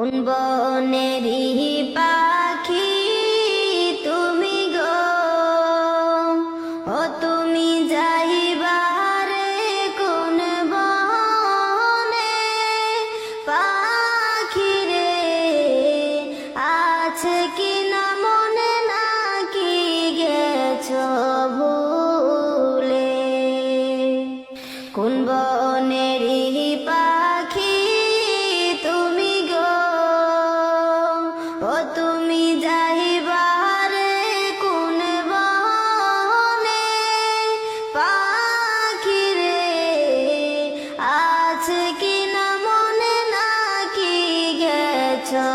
কোন বনেরই পাখি তুমি গো, ও তুমি যাইবারে কোন বনে? পাখি রে আছে কি না মনে, নাকি গেছো ভুলে? কোন বনেরই পাখি তুমি গো, ও তুমি যাইবারে কোন বনে? পাখি রে আছে কি না মনে, নাকি গেছো